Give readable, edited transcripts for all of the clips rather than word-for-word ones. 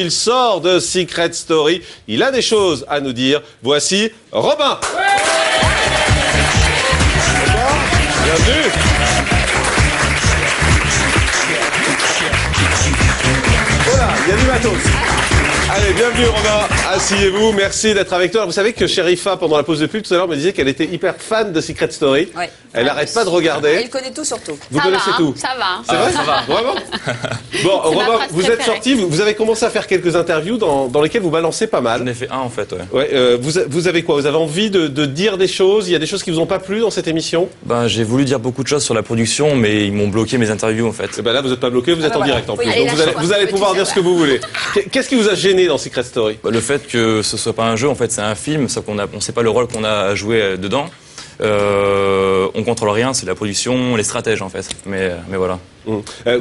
Il sort de Secret Story. Il a des choses à nous dire. Voici Robin. Bienvenue. Voilà, il y a du matos. Allez, bienvenue Robin, asseyez-vous, merci d'être avec toi. Alors, vous savez que Sherifa, pendant la pause de pub, tout à l'heure, me disait qu'elle était hyper fan de Secret Story. Ouais. Elle n'arrête pas de regarder. Elle connaît tout sur tout. Vous connaissez tout. Ça va. C'est vrai, ça va. Vraiment. Bon, Robin, vous êtes sorti, vous avez commencé à faire quelques interviews dans lesquelles vous balancez pas mal. J'en ai fait un en fait, ouais. Ouais, vous avez quoi? Vous avez envie de dire des choses? Il y a des choses qui vous ont pas plu dans cette émission? Ben, j'ai voulu dire beaucoup de choses sur la production, mais ils m'ont bloqué mes interviews en fait. Et ben là, vous n'êtes pas bloqué, vous êtes en direct en plus. Oui, Donc vous allez pouvoir dire ce que vous voulez. Qu'est-ce qui vous a gêné dans Secret Story? Le fait que ce soit pas un jeu, en fait, c'est un film, sauf qu'on ne sait pas le rôle qu'on a à jouer dedans. On contrôle rien, c'est la production, les stratèges en fait. Mais voilà.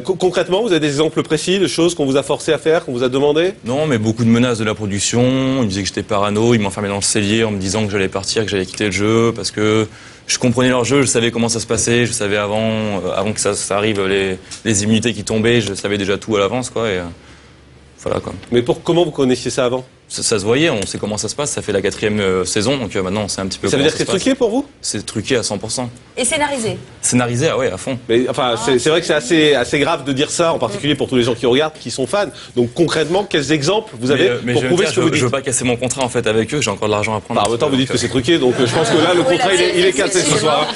Concrètement, vous avez des exemples précis de choses qu'on vous a forcé à faire, qu'on vous a demandé? Non, mais beaucoup de menaces de la production. Ils me disaient que j'étais parano, ils m'enfermaient dans le cellier en me disant que j'allais partir, que j'allais quitter le jeu, parce que je comprenais leur jeu, je savais comment ça se passait, je savais avant que ça arrive, les immunités qui tombaient, je savais déjà tout à l'avance, quoi. Et, voilà, quoi. Mais comment vous connaissiez ça avant? Ça se voyait, on sait comment ça se passe, ça fait la 4e saison, donc maintenant on sait un petit peu ça comment veut dire que c'est truqué pour vous? C'est truqué à 100%. Et scénarisé? Scénarisé, ah ouais, à fond. Mais enfin, c'est vrai que c'est assez grave de dire ça, en particulier pour tous les gens qui regardent, qui sont fans. Donc concrètement, quels exemples vous avez pour prouver ce que vous dites? Je veux pas casser mon contrat en fait avec eux, j'ai encore de l'argent à prendre. En même temps, vous dites que c'est truqué, donc je pense que là, le contrat, il est cassé ce soir.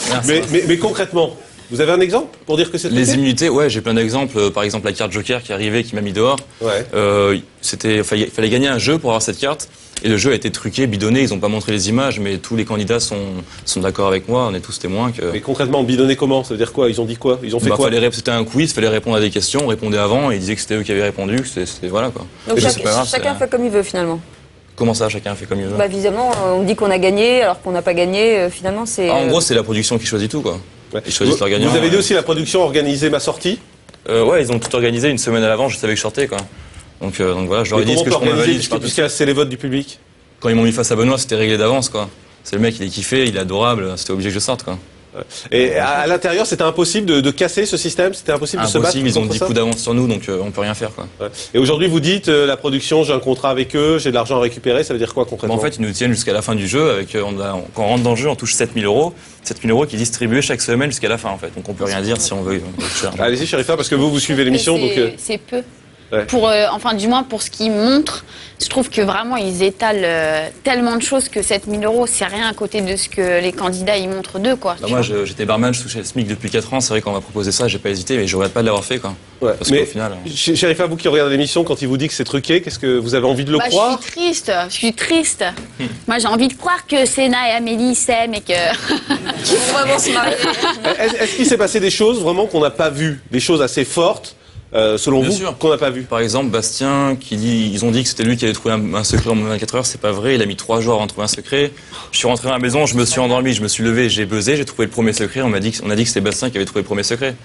Mais concrètement, vous avez un exemple pour dire que c'est truqué? Les immunités, ouais, j'ai plein d'exemples. Par exemple, la carte Joker qui est arrivée, qui m'a mis dehors. Ouais. Il fallait gagner un jeu pour avoir cette carte. Et le jeu a été truqué, bidonné, ils n'ont pas montré les images, mais tous les candidats sont d'accord avec moi, on est tous témoins que... Mais concrètement, bidonné comment? Ça veut dire quoi? Ils ont dit quoi? Ils ont fait quoi? C'était un quiz, il fallait répondre à des questions, on répondait avant, et ils disaient que c'était eux qui avaient répondu, que c'était voilà quoi. Donc chacun fait comme il veut finalement. Comment ça, chacun fait comme il veut? Bah visiblement, on dit qu'on a gagné alors qu'on n'a pas gagné, finalement c'est... En gros, c'est la production qui choisit tout quoi. Ouais. Ils choisissent leur gagnant. Vous avez dit aussi la production organisait ma sortie? Ouais, ils ont tout organisé une semaine à l'avant, je savais que je sortais quoi. Donc voilà, je leur ai dit ce que je pouvais valider. Puisque c'est les votes du public? Quand ils m'ont mis face à Benoît, c'était réglé d'avance, quoi. C'est le mec, il est kiffé, il est adorable, c'était obligé que je sorte, quoi. Et à l'intérieur, c'était impossible de casser ce système? C'était impossible de se battre? Ils ont 10 coups d'avance sur nous, donc on peut rien faire, quoi. Ouais. Et aujourd'hui, vous dites, la production, j'ai un contrat avec eux, j'ai de l'argent à récupérer, ça veut dire quoi concrètement? En fait, ils nous tiennent jusqu'à la fin du jeu, quand on rentre dans le jeu, on touche 7 000 €. 7 000 € qui est distribué chaque semaine jusqu'à la fin, en fait. Donc on peut rien dire si on veut. Allez-y, Sherifa, parce que vous suivez l'émission, donc... C'est peu. Ouais. Enfin, du moins, pour ce qu'ils montrent, je trouve que vraiment, ils étalent tellement de choses que 7 000 €, c'est rien à côté de ce que les candidats ils montrent d'eux, quoi. Moi, j'étais barman, je touchais le SMIC depuis 4 ans. C'est vrai qu'on m'a proposé ça, j'ai pas hésité, mais je regrette pas de l'avoir fait, quoi. Ouais. Parce mais qu'au final... Sherifa, vous qui regardez l'émission, quand il vous dit que c'est truqué, qu'est-ce que vous avez envie de le croire? Je suis triste. Moi, j'ai envie de croire que Sénat et Amélie s'aiment et que... Qu'ils vont vraiment se marier. Est-ce qu'il s'est passé des choses vraiment qu'on n'a pas vues, des choses assez fortes? Selon vous, qu'on n'a pas vu? Par exemple, Bastien, ils ont dit que c'était lui qui avait trouvé un secret en 24 heures, c'est pas vrai, il a mis 3 jours avant de trouver un secret. Je suis rentré dans la maison, je me suis endormi, je me suis levé, j'ai buzzé, j'ai trouvé le premier secret, on a dit que c'était Bastien qui avait trouvé le premier secret.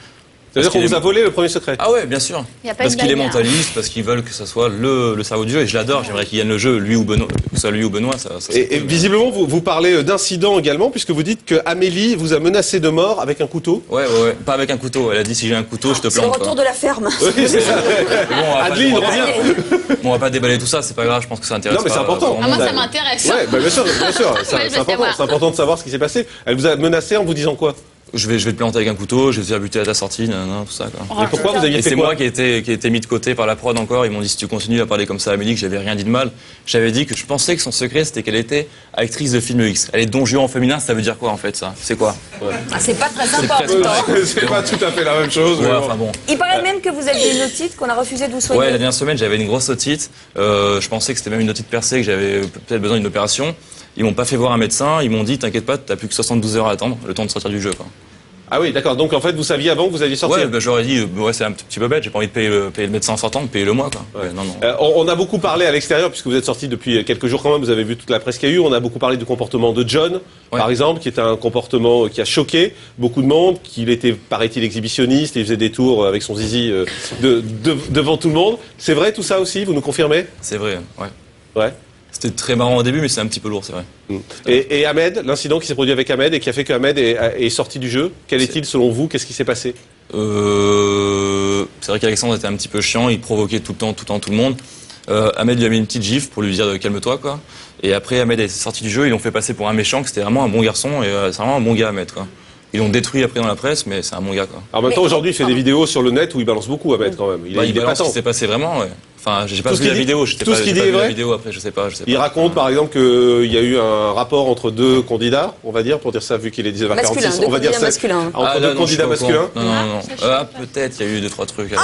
C'est-à-dire qu'on vous a volé le premier secret? Ah ouais, bien sûr. Parce qu'il est mentaliste, parce qu'ils veulent que ça soit le cerveau du jeu, et je l'adore, j'aimerais qu'il gagne le jeu, lui ou Benoît, que ce soit lui ou Benoît. Et visiblement, vous parlez d'incident également, puisque vous dites que Amélie vous a menacé de mort avec un couteau. Ouais, pas avec un couteau, elle a dit si j'ai un couteau, je te plante. C'est le retour de la ferme. Oui, c'est ça. Adeline, reviens. Bon, on va pas déballer tout ça, c'est pas grave, je pense que ça intéresse. Non, mais c'est important. Moi, ça m'intéresse. Ouais, bah, bien sûr, c'est important de savoir ce qui s'est passé. Elle vous a menacé en vous disant quoi? Je vais te planter avec un couteau, je vais te faire buter à ta sortie, tout ça, quoi. Et pourquoi vous aviez fait quoi? C'est moi qui ai été mis de côté par la prod encore. Ils m'ont dit si tu continues à parler comme ça à Amélie, que j'avais rien dit de mal. J'avais dit que je pensais que son secret c'était qu'elle était actrice de film X. Elle est Don Juan en féminin, ça veut dire quoi en fait ça? C'est quoi? C'est pas très sympa en même temps. C'est pas tout à fait la même chose. Ouais, enfin bon. Il paraît même que vous aviez une otite, qu'on a refusé de vous soigner. Ouais, la dernière semaine j'avais une grosse otite. Je pensais que c'était même une otite percée, que j'avais peut-être besoin d'une opération. Ils m'ont pas fait voir un médecin. Ils m'ont dit t'inquiète pas, t'as plus que 72 heures à attendre, le temps de sortir du jeu, quoi. Ah oui, d'accord. Donc en fait, vous saviez avant que vous alliez sortir? Ouais, bah, j'aurais dit, c'est un petit peu bête, j'ai pas envie de payer le médecin en sortant, de payer le mois, quoi. Ouais. Non. On a beaucoup parlé à l'extérieur, puisque vous êtes sorti depuis quelques jours quand même, vous avez vu toute la presse qu'il y a eu. On a beaucoup parlé du comportement de John, par exemple, qui était un comportement qui a choqué beaucoup de monde, qu'il était, paraît-il, exhibitionniste, et il faisait des tours avec son zizi devant tout le monde. C'est vrai tout ça aussi, vous nous confirmez? C'est vrai, ouais. Ouais. C'était très marrant au début, mais c'est un petit peu lourd, c'est vrai. Et Ahmed, l'incident qui s'est produit avec Ahmed et qui a fait que Ahmed est sorti du jeu, quel est-il selon vous? Qu'est-ce qui s'est passé? C'est vrai qu'Alexandre était un petit peu chiant, il provoquait tout le temps tout le monde. Ahmed lui a mis une petite gifle pour lui dire calme-toi, quoi. Et après, Ahmed est sorti du jeu, ils l'ont fait passer pour un méchant, que c'était vraiment un bon garçon, et c'est vraiment un bon gars, Ahmed, quoi. Ils l'ont détruit après dans la presse, mais c'est un bon gars, quoi. Alors, en même temps, aujourd'hui, il fait des vidéos sur le net où il balance beaucoup, Ahmed, quand même. Il balance ce qui s'est passé vraiment, ouais. Enfin, j'ai pas vu la vidéo, tout ce qu'il dit est vrai. La vidéo après, je sais pas. Il raconte, par exemple, qu'il y a eu un rapport entre deux candidats, on va dire, pour dire ça, vu qu'il est 10h46, on va dire ça. Entre deux candidats masculins. Non. Peut-être, il y a eu 2-3 trucs.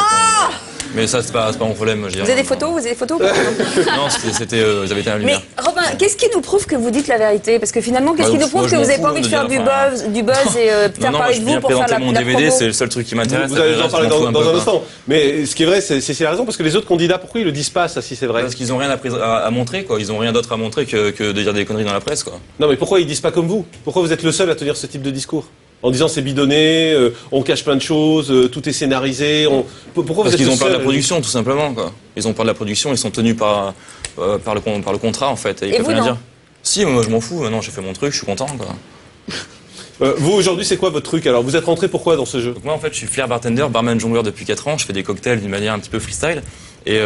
Mais ça, c'est pas mon problème. Vous avez des photos Non, c'était, ils avaient été à la lumière. Mais Robin, qu'est-ce qui nous prouve que vous dites la vérité? Parce que finalement, qu'est-ce qui nous prouve que vous n'avez pas envie de faire du buzz et faire parler de vous pour faire la mon DVD, c'est le seul truc qui m'intéresse. Vous allez en parler dans un instant. Mais ce qui est vrai, c'est la raison, parce que les autres candidats, pourquoi ils le disent pas, ça, si c'est vrai? Parce qu'ils ont rien à montrer, quoi. Ils ont rien d'autre à montrer que de dire des conneries dans la presse, quoi. Non, mais pourquoi ils disent pas comme vous? Pourquoi vous êtes le seul à tenir ce type de discours? En disant c'est bidonné, on cache plein de choses, tout est scénarisé. Pourquoi Parce vous êtes qu'ils ont le peur de seul la production, tout simplement, quoi. Ils ont peur de la production, ils sont tenus par le contrat, en fait. Et ils peuvent rien dire. Si, moi je m'en fous, maintenant j'ai fait mon truc, je suis content, quoi. Vous aujourd'hui, c'est quoi votre truc? Alors, vous êtes rentré pourquoi dans ce jeu? Donc moi en fait je suis flair bartender, barman jongleur depuis 4 ans, je fais des cocktails d'une manière un petit peu freestyle et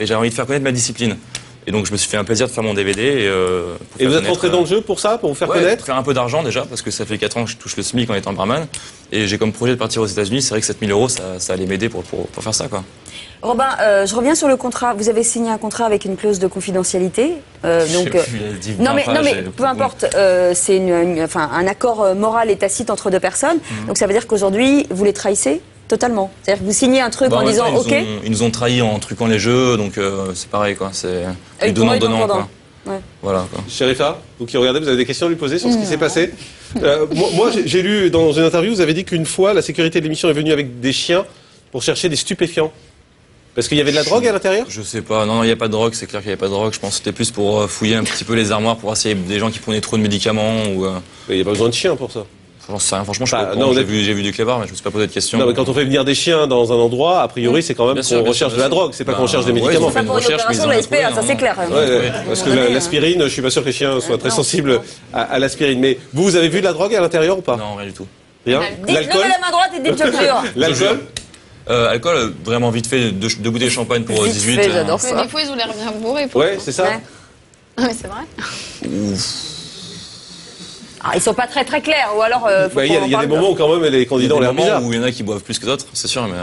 j'ai envie de faire connaître ma discipline. Et donc je me suis fait un plaisir de faire mon DVD. Et vous êtes rentré dans le jeu pour ça, pour vous faire connaître? Faire un peu d'argent déjà, parce que ça fait 4 ans que je touche le SMIC en étant barman. Et j'ai comme projet de partir aux États-Unis. C'est vrai que 7 000 €, ça allait m'aider pour faire ça, quoi. Robin, je reviens sur le contrat. Vous avez signé un contrat avec une clause de confidentialité. Non mais peu importe. C'est un accord moral et tacite entre deux personnes. Donc ça veut dire qu'aujourd'hui vous les trahissez totalement. C'est-à-dire que vous signez un truc en disant OK. Ils nous ont trahis en truquant les jeux, donc c'est pareil, quoi. C'est donnant, quoi. Ouais. Voilà, quoi. Sherifa, vous qui regardez, vous avez des questions à lui poser sur ce qui s'est passé? Moi, j'ai lu dans une interview, vous avez dit qu'une fois, la sécurité de l'émission est venue avec des chiens pour chercher des stupéfiants. Parce qu'il y avait de la drogue à l'intérieur? Je sais pas. Non, il n'y a pas de drogue. C'est clair qu'il n'y avait pas de drogue. Je pense que c'était plus pour fouiller un petit peu les armoires, pour voir s'il y avait des gens qui prenaient trop de médicaments ou. Il n'y a pas besoin de chiens pour ça. J'en sais rien. Franchement, je sais pas. J'ai vu du clébard, mais je me suis pas posé de questions. Non, mais quand on fait venir des chiens dans un endroit, a priori, c'est quand même qu'on recherche de la drogue. C'est pas qu'on cherche des médicaments. C'est pas pour une opération de la SPA, ça c'est clair. Parce que l'aspirine, je suis pas sûr que les chiens soient très sensibles à l'aspirine. Mais vous avez vu de la drogue à l'intérieur ou pas? Non, rien du tout. Rien? L'alcool? Levez la main droite et dites je jure. L'alcool? Alcool, vraiment vite fait, deux bouteilles de champagne pour 18. J'adore ça. Des fois, ils ont l'air bien bourrés. Ouais, c'est ça. Ouais, c'est vrai. Ah, ils sont pas très clairs, ou alors. Il y a des moments où quand même les candidats ont l'air bizarres. Où il y en a qui boivent plus que d'autres, c'est sûr, mais.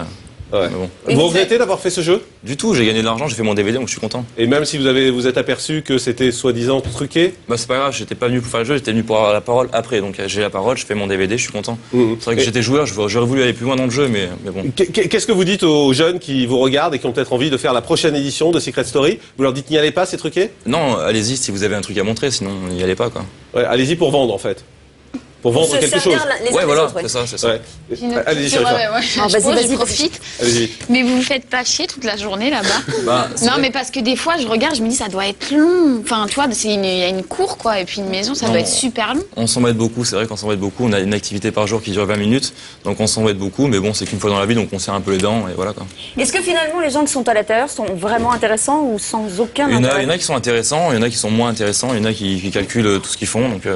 Ouais. Mais bon. Vous regrettez d'avoir fait ce jeu? Du tout, j'ai gagné de l'argent, j'ai fait mon DVD, donc je suis content. Et même si vous êtes aperçu que c'était soi-disant truqué? Bah c'est pas grave, j'étais pas venu pour faire le jeu, j'étais venu pour avoir la parole après. Donc j'ai la parole, je fais mon DVD, je suis content. C'est vrai que j'étais joueur, j'aurais voulu aller plus loin dans le jeu, mais bon. Qu'est-ce que vous dites aux jeunes qui vous regardent et qui ont peut-être envie de faire la prochaine édition de Secret Story? Vous leur dites n'y allez pas, c'est truqué? Non, allez-y si vous avez un truc à montrer, sinon n'y allez pas, quoi. Ouais, allez-y pour vendre en fait. Pour vendre quelque chose. Ouais, voilà, c'est ça. Ouais. Allez-y, Sherifa. Vas-y, profite. Allez-y. Mais vous vous faites pas chier toute la journée là-bas? Non, mais parce que des fois, je regarde, je me dis, ça doit être long. Enfin, tu vois, il y a une cour, quoi, et puis une maison, ça doit être super long. On s'embête beaucoup, c'est vrai qu'on s'embête beaucoup. On a une activité par jour qui dure 20 minutes, donc on s'embête beaucoup, mais bon, c'est qu'une fois dans la vie, donc on serre un peu les dents, et voilà, quoi. Est-ce que finalement, les gens qui sont à l'intérieur sont vraiment intéressants ou sans aucun intérêt? Il y en a qui sont intéressants, il y en a qui sont moins intéressants, il y en a qui calculent tout ce qu'ils font, donc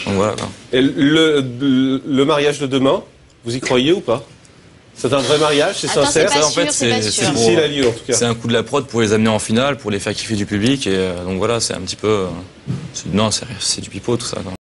voilà, quoi. Et le mariage de demain, vous y croyez ou pas? C'est un vrai mariage, c'est sincère? Ça, en fait, si il a lieu en tout cas. C'est un coup de la prod pour les amener en finale, pour les faire kiffer du public, et donc voilà, c'est un petit peu. Non, c'est du pipeau tout ça, quoi.